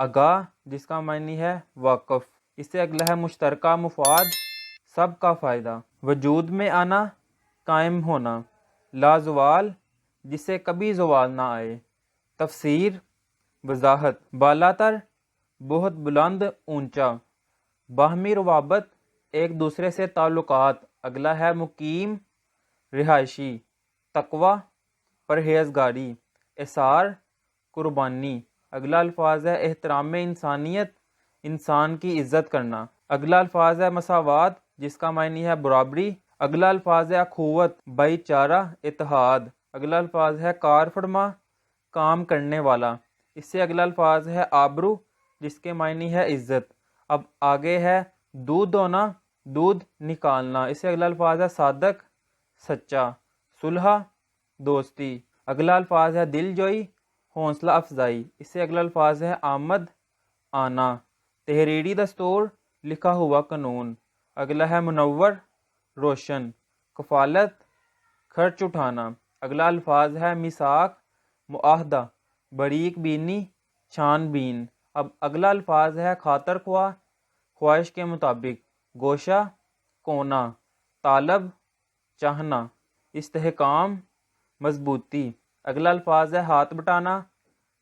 آگاہ جس کا معنی ہے واقف، اس سے اگلا ہے مشترکہ مفاد، سب کا فائدہ، وجود میں آنا، قائم ہونا، لازوال جس سے کبھی زوال نہ آئے، تفسیر وضاحت، بالاتر بہت بلند اونچا، باہمی روابط ایک دوسرے سے تعلقات، اگلا ہے مقیم رہائشی، تقوی پرہیزگاری، اثار قربانی، اگلا الفاظ ہے احترام انسانیت، انسان کی عزت کرنا، اگلا الفاظ ہے مساوات جس کا معنی ہے برابری، اگلا الفاظ ہے اخوت بھائی چارہ اتحاد، اگلا الفاظ ہے کار فرما کام کرنے والا، اس سے اگلا الفاظ ہے آبرو جس کے معنی ہے عزت۔ اب آگے ہے دودھ دونا، دودھ نکالنا، اس سے اگلا الفاظ ہے صادق سچا، صلح دوستی، اگلا الفاظ ہے دل جوئی حوصلہ افزائی، اس سے اگلا الفاظ ہے آمد آنا، تحریری دستور لکھا ہوا قانون، اگلا ہے منور روشن، کفالت خرچ اٹھانا، اگلا الفاظ ہے میثاق معاہدہ، باریک بینی چھان بین۔ اب اگلا الفاظ ہے خاطر خواہ خواہش کے مطابق، گوشہ کونا، طالب چاہنا، استحکام مضبوطی، اگلا الفاظ ہے ہاتھ بٹانا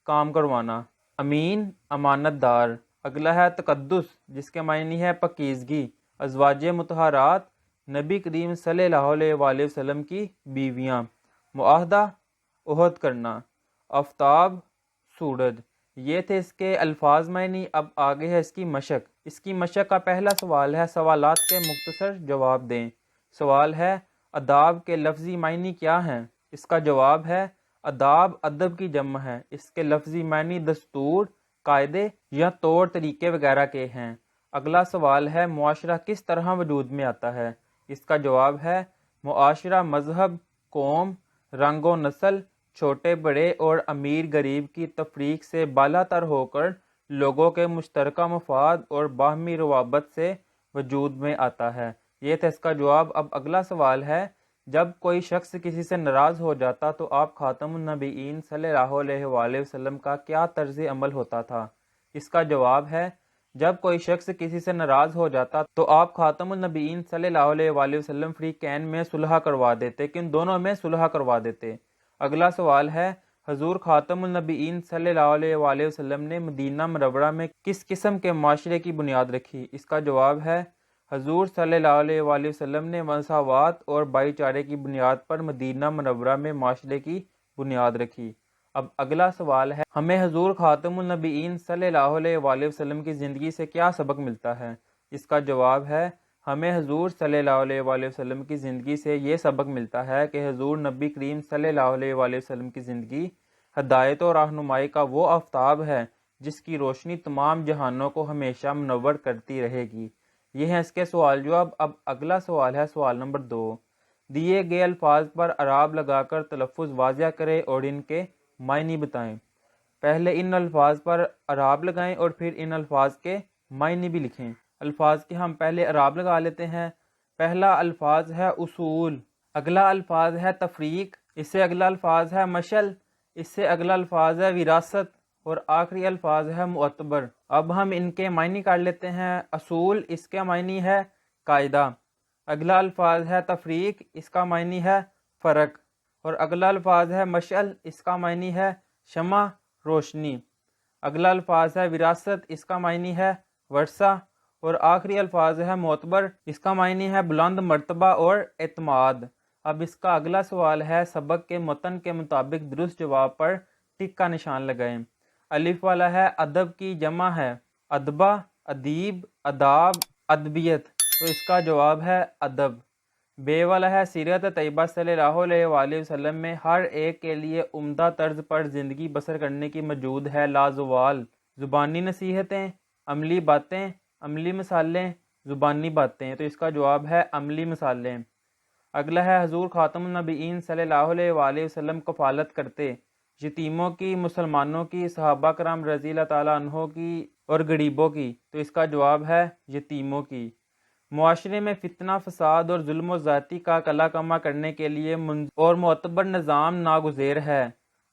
کام کروانا، امین امانت دار، اگلا ہے تقدس جس کے معنی ہے پاکیزگی، ازواج مطہرات نبی کریم صلی اللہ علیہ وآلہ وسلم کی بیویاں، معاہدہ عہد کرنا، آفتاب سورج۔ یہ تھے اس کے الفاظ معنی۔ اب آگے ہے اس کی مشق۔ اس کی مشق کا پہلا سوال ہے سوالات کے مختصر جواب دیں۔ سوال ہے آداب کے لفظی معنی کیا ہیں؟ اس کا جواب ہے آداب ادب کی جمع ہے، اس کے لفظی معنی دستور قاعدے یا طور طریقے وغیرہ کے ہیں۔ اگلا سوال ہے معاشرہ کس طرح وجود میں آتا ہے؟ اس کا جواب ہے معاشرہ مذہب، قوم، رنگ و نسل، چھوٹے بڑے اور امیر غریب کی تفریق سے بالا تر ہو کر لوگوں کے مشترکہ مفاد اور باہمی روابط سے وجود میں آتا ہے۔ یہ تھا اس کا جواب۔ اب اگلا سوال ہے جب کوئی شخص کسی سے ناراض ہو جاتا تو آپ خاتم النبیین صلی اللہ علیہ وآلہ وسلم کا کیا طرز عمل ہوتا تھا؟ اس کا جواب ہے جب کوئی شخص کسی سے ناراض ہو جاتا تو آپ خاتم النبیین صلی اللہ علیہ وآلہ وسلم فریقین میں صلح کروا دیتے کہ ان دونوں میں صلح کروا دیتے۔ اگلا سوال ہے حضور خاتم النبیین صلی اللہ علیہ وآلہ وسلم نے مدینہ منورہ میں کس قسم کے معاشرے کی بنیاد رکھی؟ اس کا جواب ہے حضور صلی اللہ علیہ وآلہ وسلم نے مساوات اور بھائی چارے کی بنیاد پر مدینہ منورہ میں معاشرے کی بنیاد رکھی۔ اب اگلا سوال ہے ہمیں حضور خاتم النبیین صلی اللہ علیہ وآلہ وسلم کی زندگی سے کیا سبق ملتا ہے؟ اس کا جواب ہے ہمیں حضور صلی اللہ علیہ وآلہ وسلم کی زندگی سے یہ سبق ملتا ہے کہ حضور نبی کریم صلی اللہ علیہ وآلہ وسلم کی زندگی ہدایت و رہنمائی کا وہ آفتاب ہے جس کی روشنی تمام جہانوں کو ہمیشہ منور کرتی رہے گی۔ یہ ہیں اس کے سوال جواب۔ اب اگلا سوال ہے سوال نمبر 2۔ دیے گئے الفاظ پر اعراب لگا کر تلفظ واضح کریں اور ان کے معنی بتائیں۔ پہلے ان الفاظ پر اعراب لگائیں اور پھر ان الفاظ کے معنی بھی لکھیں۔ الفاظ کے ہم پہلے اعراب لگا لیتے ہیں۔ پہلا الفاظ ہے اصول، اگلا الفاظ ہے تفریق، اس سے اگلا الفاظ ہے مشل، اس سے اگلا الفاظ ہے وراثت اور آخری الفاظ ہے معتبر۔ اب ہم ان کے معنی کر لیتے ہیں۔ اصول اس کا معنی ہے قاعدہ، اگلا الفاظ ہے تفریق، اس کا معنی ہے فرق، اور اگلا الفاظ ہے مشعل، اس کا معنی ہے شمع روشنی، اگلا الفاظ ہے وراثت، اس کا معنی ہے ورثہ، اور آخری الفاظ ہے معتبر، اس کا معنی ہے بلند مرتبہ اور اعتماد۔ اب اس کا اگلا سوال ہے سبق کے متن کے مطابق درست جواب پر ٹک کا نشان لگائیں۔ الف والا ہے ادب کی جمع ہے ادبہ، ادیب، اداب، ادبیت، تو اس کا جواب ہے ادب۔ بے والا ہے سیرت طیبہ صلی اللہ علیہ وآلہ وسلم میں ہر ایک کے لیے عمدہ طرز پر زندگی بسر کرنے کی موجود ہے لازوال، زبانی نصیحتیں، عملی باتیں، عملی مثالیں، زبانی باتیں، تو اس کا جواب ہے عملی مثالیں۔ اگلا ہے حضور خاتم النبیین صلی اللہ علیہ وآلہ وسلم کفالت کرتے یتیموں کی، مسلمانوں کی، صحابہ کرام رضی اللہ تعالیٰ عنہ کی اور غریبوں کی، تو اس کا جواب ہے یتیموں کی۔ معاشرے میں فتنہ فساد اور ظلم و زیادتی کا قلع کما کرنے کے لیے اور معتبر نظام ناگزیر ہے۔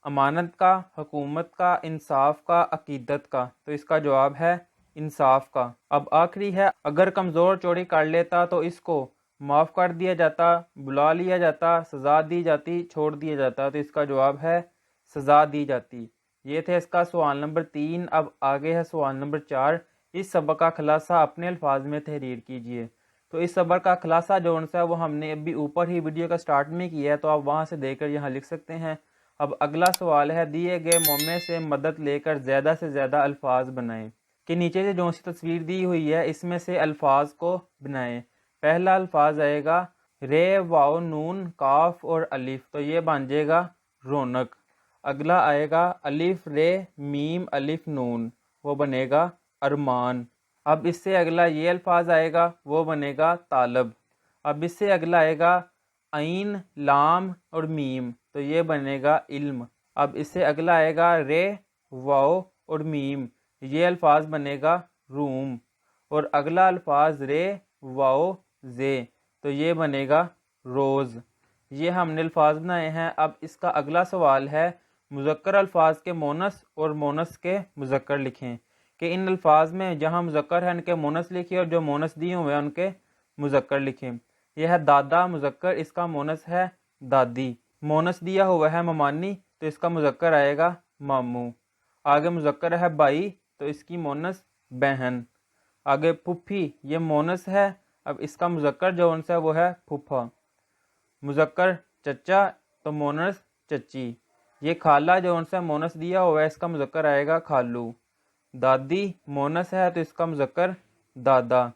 امانت کا، حکومت کا، انصاف کا، عقیدت کا، تو اس کا جواب ہے انصاف کا۔ اب آخری ہے، اگر کمزور چوری کر لیتا تو اس کو معاف کر دیا جاتا، بلا لیا جاتا، سزا دی جاتی، چھوڑ دیا جاتا، تو اس کا جواب ہے سزا دی جاتی۔ یہ تھے اس کا سوال نمبر 3۔ اب آگے ہے سوال نمبر 4۔ اس سبق کا خلاصہ اپنے الفاظ میں تحریر کیجئے۔ تو اس سبق کا خلاصہ جو ہے وہ ہم نے ابھی اوپر ہی ویڈیو کا سٹارٹ میں کیا ہے، تو آپ وہاں سے دیکھ کر یہاں لکھ سکتے ہیں۔ اب اگلا سوال ہے، دیے گئے مومع سے مدد لے کر زیادہ سے زیادہ الفاظ بنائیں۔ کہ نیچے سے جو سی تصویر دی ہوئی ہے اس میں سے الفاظ کو بنائیں۔ پہلا الفاظ آئے گا رے، واو، نون، کاف اور الف، تو یہ بن جائے گا رونق۔ اگلا آئے گا الف رے میم الف نون، وہ بنے گا ارمان۔ اب اس سے اگلا یہ الفاظ آئے گا، وہ بنے گا طالب۔ اب اس سے اگلا آئے گا عین لام اور میم، تو یہ بنے گا علم۔ اب اس سے اگلا آئے گا رے واو اور میم، یہ الفاظ بنے گا روم۔ اور اگلا الفاظ رے واو زے، تو یہ بنے گا روز۔ یہ ہم نے الفاظ بنائے ہیں۔ اب اس کا اگلا سوال ہے، مذکر الفاظ کے مونس اور مونس کے مذکر لکھیں۔ کہ ان الفاظ میں جہاں مذکر ہے ان کے مونس لکھیں، اور جو مونس دیے ہوئے ہیں ان کے مذکر لکھیں۔ یہ ہے دادا مذکر، اس کا مونس ہے دادی۔ مونس دیا ہوا ہے ممانی، تو اس کا مذکر آئے گا ماموں۔ آگے مذکر ہے بھائی، تو اس کی مونس بہن۔ آگے پھپھی، یہ مونس ہے، اب اس کا مذکر جو ہے وہ ہے پھپھا۔ مذکر چچا، تو مونس چچی۔ یہ خالہ جو ہے مونس دیا ہوا ہے، اس کا مذکر آئے گا خالو۔ دادی مونس ہے، تو اس کا مذکر دادا۔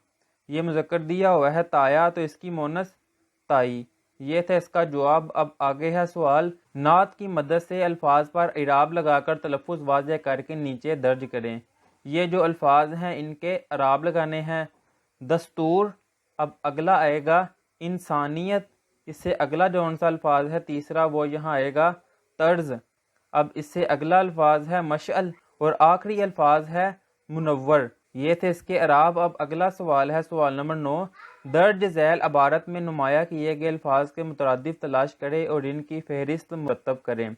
یہ مذکر دیا ہوا ہے تایا، تو اس کی مونس تائی۔ یہ تھا اس کا جواب۔ اب آگے ہے سوال، نعت کی مدد سے الفاظ پر اعراب لگا کر تلفظ واضح کر کے نیچے درج کریں۔ یہ جو الفاظ ہیں ان کے اعراب لگانے ہیں۔ دستور، اب اگلا آئے گا انسانیت، اس سے اگلا جو سا الفاظ ہے تیسرا وہ یہاں آئے گا طرز۔ اب اس سے اگلا الفاظ ہے مشعل، اور آخری الفاظ ہے منور۔ یہ تھے اس کے اعراب۔ اب اگلا سوال ہے سوال نمبر 9۔ درج ذیل عبارت میں نمایاں کیے گئے الفاظ کے مترادف تلاش کریں اور ان کی فہرست مرتب کریں۔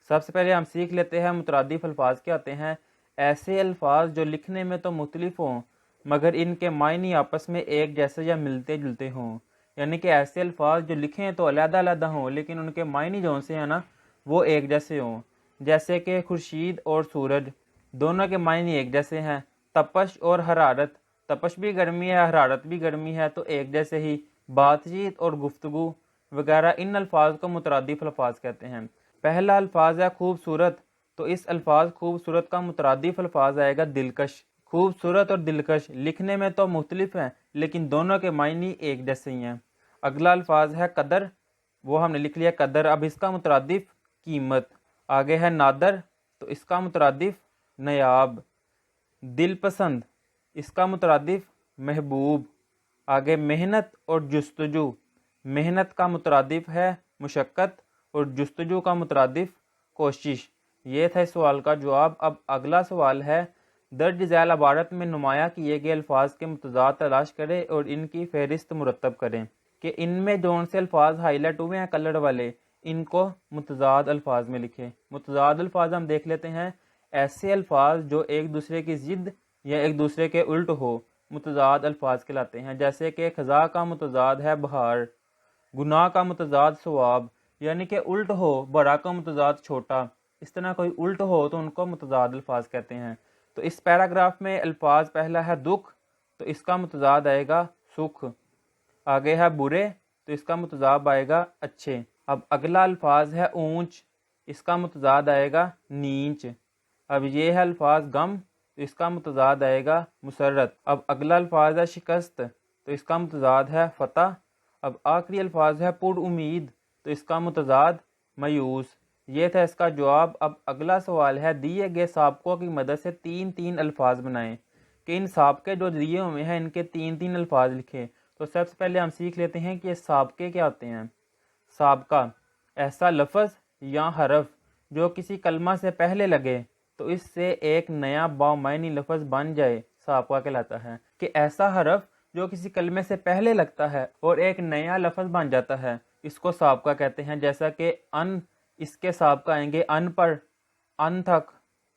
سب سے پہلے ہم سیکھ لیتے ہیں مترادف الفاظ کیا ہوتے ہیں۔ ایسے الفاظ جو لکھنے میں تو مختلف ہوں مگر ان کے معنی آپس میں ایک جیسے یا ملتے جلتے ہوں۔ یعنی کہ ایسے الفاظ جو لکھیں تو علیحدہ علیحدہ ہوں لیکن ان کے معنی جو سے ہیں نا وہ ایک جیسے ہوں۔ جیسے کہ خورشید اور سورج، دونوں کے معنی ایک جیسے ہیں۔ تپش اور حرارت، تپش بھی گرمی ہے، حرارت بھی گرمی ہے، تو ایک جیسے ہی۔ بات چیت اور گفتگو وغیرہ، ان الفاظ کو مترادف الفاظ کہتے ہیں۔ پہلا الفاظ ہے خوبصورت، تو اس الفاظ خوبصورت کا مترادف الفاظ آئے گا دلکش۔ خوبصورت اور دلکش لکھنے میں تو مختلف ہیں لیکن دونوں کے معنی ایک جیسے ہی ہیں۔ اگلا الفاظ ہے قدر، وہ ہم نے لکھ لیا قدر۔ اب اس کا مترادف قیمت۔ آگے ہے نادر، تو اس کا مترادف نایاب۔ دل پسند، اس کا مترادف محبوب۔ آگے محنت اور جستجو، محنت کا مترادف ہے مشقت اور جستجو کا مترادف کوشش۔ یہ تھا اس سوال کا جواب۔ اب اگلا سوال ہے، درج ذیل عبارت میں نمایاں کیے گئے الفاظ کے متضاد تلاش کریں اور ان کی فہرست مرتب کریں۔ کہ ان میں جو سے الفاظ ہائی لائٹ ہوئے ہیں کلر والے، ان کو متضاد الفاظ میں لکھیں۔ متضاد الفاظ ہم دیکھ لیتے ہیں، ایسے الفاظ جو ایک دوسرے کی ضد یا ایک دوسرے کے الٹ ہو، متضاد الفاظ کہلاتے ہیں۔ جیسے کہ خزاں کا متضاد ہے بہار، گناہ کا متضاد ثواب، یعنی کہ الٹ ہو، بڑا کا متضاد چھوٹا، اس طرح کوئی الٹ ہو تو ان کو متضاد الفاظ کہتے ہیں۔ تو اس پیراگراف میں الفاظ پہلا ہے دکھ، تو اس کا متضاد آئے گا سکھ۔ آگے ہے برے، تو اس کا متضاد آئے گا اچھے۔ اب اگلا الفاظ ہے اونچ، اس کا متضاد آئے گا نیچ۔ اب یہ ہے الفاظ غم، تو اس کا متضاد آئے گا مسرت۔ اب اگلا الفاظ ہے شکست، تو اس کا متضاد ہے فتح۔ اب آخری الفاظ ہے پر امید، تو اس کا متضاد مایوس۔ یہ تھا اس کا جواب۔ اب اگلا سوال ہے، دیے گئے سابقوں کی مدد سے تین تین الفاظ بنائیں۔ کہ ان سابقے جو دیے ہوئے ہیں ان کے تین تین الفاظ لکھیں۔ تو سب سے پہلے ہم سیکھ لیتے ہیں کہ یہ سابقے کیا ہوتے ہیں۔ سابقہ، ایسا لفظ یا حرف جو کسی کلمہ سے پہلے لگے تو اس سے ایک نیا بامعنی لفظ بن جائے، سابقہ کہلاتا ہے۔ کہ ایسا حرف جو کسی کلمے سے پہلے لگتا ہے اور ایک نیا لفظ بن جاتا ہے، اس کو سابقہ کہتے ہیں۔ جیسا کہ ان اس کے سابقہ آئیں گے ان پر، ان تک،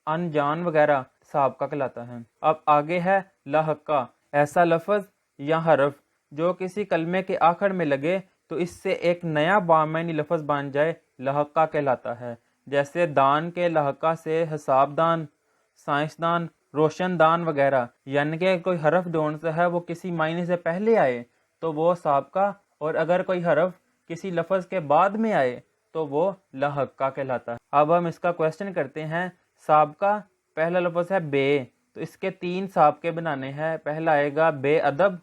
ان جان وغیرہ سابقہ کہلاتا ہے۔ اب آگے ہے لاحقہ، ایسا لفظ یا حرف جو کسی کلمے کے آخر میں لگے تو اس سے ایک نیا بامعنی لفظ بن جائے، لاحقہ کہلاتا ہے۔ جیسے دان کے لاحقہ سے حساب دان، سائنسدان، روشن دان وغیرہ، یعنی کہ کوئی حرف جون سا ہے وہ کسی معنی سے پہلے آئے تو وہ سابقہ، اور اگر کوئی حرف کسی لفظ کے بعد میں آئے تو وہ لاحقہ کہلاتا ہے۔ اب ہم اس کا کویسچن کرتے ہیں۔ سابقہ، پہلا لفظ ہے بے، تو اس کے 3 سابقے بنانے ہیں۔ پہلا آئے گا بے ادب،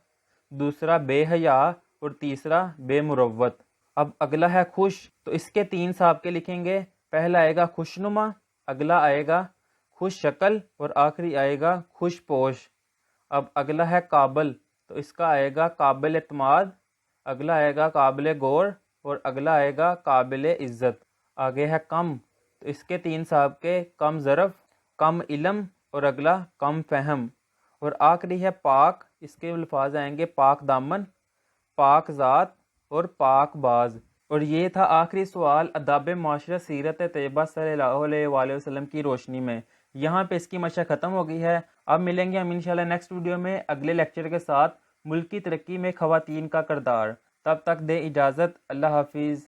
دوسرا بے حیا، اور تیسرا بے مروت۔ اب اگلا ہے خوش، تو اس کے 3 سابقے لکھیں گے۔ پہلا آئے گا خوشنما، اگلا آئے گا خوش شکل، اور آخری آئے گا خوش پوش۔ اب اگلا ہے قابل، تو اس کا آئے گا قابل اعتماد، اگلا آئے گا قابل غور، اور اگلا آئے گا قابل عزت۔ آگے ہے کم، تو اس کے 3 سابقے کم ظرف، کم علم، اور اگلا کم فہم۔ اور آخری ہے پاک، اس کے الفاظ آئیں گے پاک دامن، پاک ذات، اور پاک باز۔ اور یہ تھا آخری سوال اداب معاشرت سیرت طیبہ صلی اللہ علیہ وآلہ وسلم کی روشنی میں۔ یہاں پہ اس کی مشق ختم ہو گئی ہے۔ اب ملیں گے ہم انشاءاللہ نیکسٹ ویڈیو میں اگلے لیکچر کے ساتھ، ملک کی ترقی میں خواتین کا کردار۔ تب تک دیں اجازت، اللہ حافظ۔